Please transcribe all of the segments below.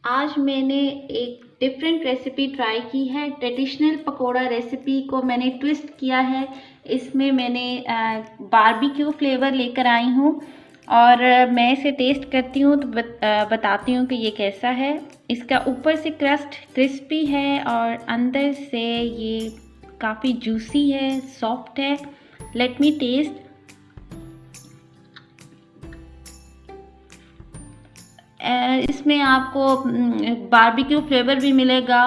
आज मैंने एक डिफरेंट रेसिपी ट्राई की है। ट्रेडिशनल पकोड़ा रेसिपी को मैंने ट्विस्ट किया है। इसमें मैंने बारबेक्यू फ्लेवर लेकर आई हूँ और मैं इसे टेस्ट करती हूँ तो बताती हूँ कि ये कैसा है। इसका ऊपर से क्रस्ट क्रिस्पी है और अंदर से ये काफ़ी जूसी है, सॉफ्ट है। Let me taste. इसमें आपको बारबेक्यू फ्लेवर भी मिलेगा,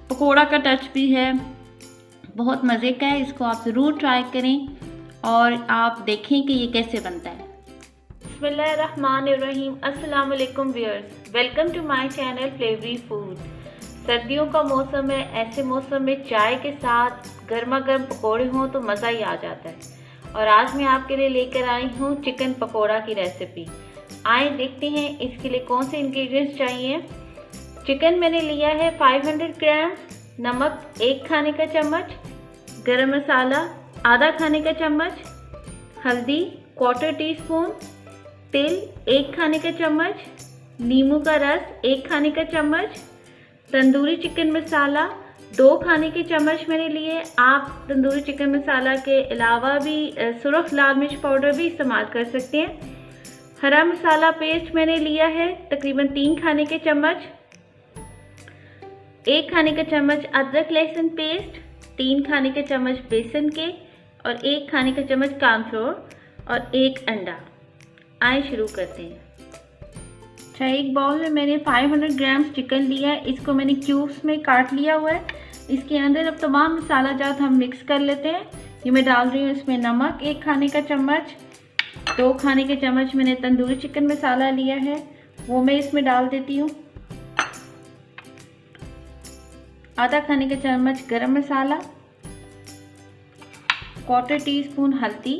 पकोड़ा का टच भी है, बहुत मज़े का है। इसको आप ज़रूर ट्राई करें और आप देखें कि ये कैसे बनता है। बिस्मिल्लाहिर्रहमानिर्रहीम। अस्सलाम वालेकुम viewers, welcome to my channel Flavory Food. सर्दियों का मौसम है, ऐसे मौसम में चाय के साथ गर्मा गर्म पकौड़े हों तो मज़ा ही आ जाता है। और आज मैं आपके लिए लेकर आई हूँ चिकन पकोड़ा की रेसिपी। आए देखते हैं इसके लिए कौन से इंग्रेडिएंट्स चाहिए। चिकन मैंने लिया है 500 ग्राम, नमक 1 खाने का चम्मच, गरम मसाला आधा खाने का चम्मच, हल्दी 1/4 टीस्पून, तेल 1 खाने का चम्मच, नींबू का रस 1 खाने का चम्मच, तंदूरी चिकन मसाला 2 खाने के चम्मच मैंने लिए। आप तंदूरी चिकन मसाला के अलावा भी सुरख लाल मिर्च पाउडर भी इस्तेमाल कर सकते हैं। हरा मसाला पेस्ट मैंने लिया है तकरीबन 3 खाने के चम्मच, 1 खाने का चम्मच अदरक लहसुन पेस्ट, 3 खाने के चम्मच बेसन के और 1 खाने का चम्मच कॉर्नफ्लोर और 1 अंडा। आए शुरू करते हैं। अच्छा, एक बाउल में मैंने 500 ग्राम चिकन लिया है। इसको मैंने क्यूब्स में काट लिया हुआ है। इसके अंदर अब तमाम मसाला जात हम मिक्स कर लेते हैं। ये मैं डाल रही हूँ इसमें नमक 1 खाने का चम्मच, 2 खाने के चम्मच मैंने तंदूरी चिकन मसाला लिया है, वो मैं इसमें डाल देती हूँ। आधा खाने का चम्मच गरम मसाला, 1/4 टीस्पून हल्दी,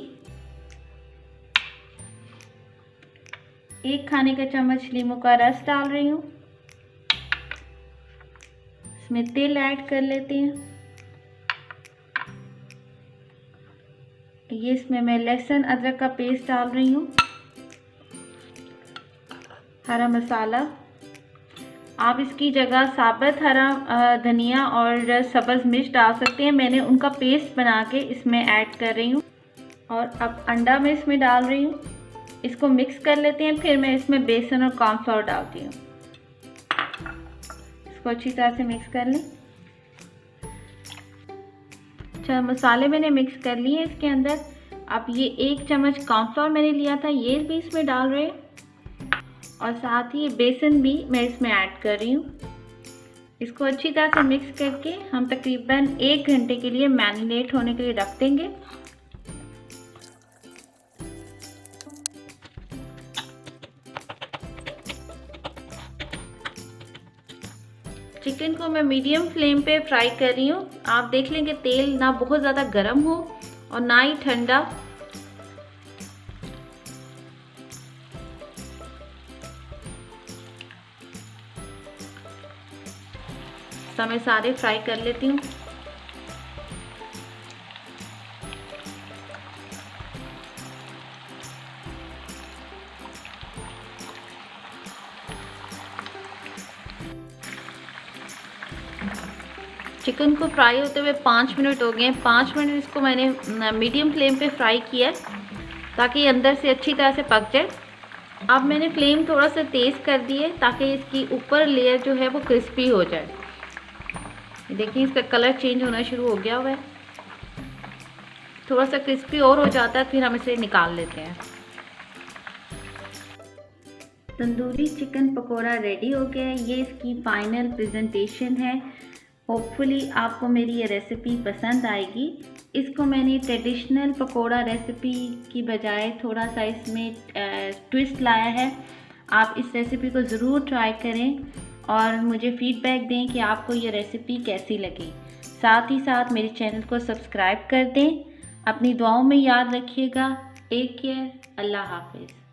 1 खाने का चम्मच नींबू का रस डाल रही हूँ। इसमें तेल ऐड कर लेते हैं। ये इसमें मैं लहसुन अदरक का पेस्ट डाल रही हूँ। हरा मसाला, आप इसकी जगह साबुत हरा धनिया और सब्ज़ मिर्च डाल सकते हैं। मैंने उनका पेस्ट बना के इसमें ऐड कर रही हूँ। और अब अंडा मैं इसमें डाल रही हूँ। इसको मिक्स कर लेते हैं। फिर मैं इसमें बेसन और कॉर्नफ्लोर डालती हूँ। इसको अच्छी तरह से मिक्स कर लें। अच्छा, मसाले मैंने मिक्स कर लिए हैं इसके अंदर। अब ये 1 चम्मच कॉर्नफ्लोर मैंने लिया था, ये भी इसमें डाल रहे हैं और साथ ही बेसन भी मैं इसमें ऐड कर रही हूँ। इसको अच्छी तरह से मिक्स करके हम तकरीबन 1 घंटे के लिए मैरिनेट होने के लिए रख देंगे। चिकन को मैं मीडियम फ्लेम पे फ्राई कर रही हूँ। आप देख लेंगे तेल ना बहुत ज़्यादा गर्म हो और ना ही ठंडा। मैं सारे फ्राई कर लेती हूँ। चिकन को फ्राई होते हुए 5 मिनट हो गए। 5 मिनट इसको मैंने मीडियम फ्लेम पे फ्राई किया है ताकि अंदर से अच्छी तरह से पक जाए। अब मैंने फ्लेम थोड़ा सा तेज़ कर दी है ताकि इसकी ऊपर लेयर जो है वो क्रिस्पी हो जाए। देखिए इसका कलर चेंज होना शुरू हो गया हुआ है। थोड़ा सा क्रिस्पी और हो जाता है फिर हम इसे निकाल लेते हैं। तंदूरी चिकन पकोड़ा रेडी हो गया है। ये इसकी फाइनल प्रेजेंटेशन है। होपफुली आपको मेरी ये रेसिपी पसंद आएगी। इसको मैंने ट्रेडिशनल पकोड़ा रेसिपी की बजाय थोड़ा सा इसमें ट्विस्ट लाया है। आप इस रेसिपी को ज़रूर ट्राई करें और मुझे फीडबैक दें कि आपको ये रेसिपी कैसी लगी। साथ ही साथ मेरे चैनल को सब्सक्राइब कर दें। अपनी दुआओं में याद रखिएगा। Take care. अल्लाह हाफिज़।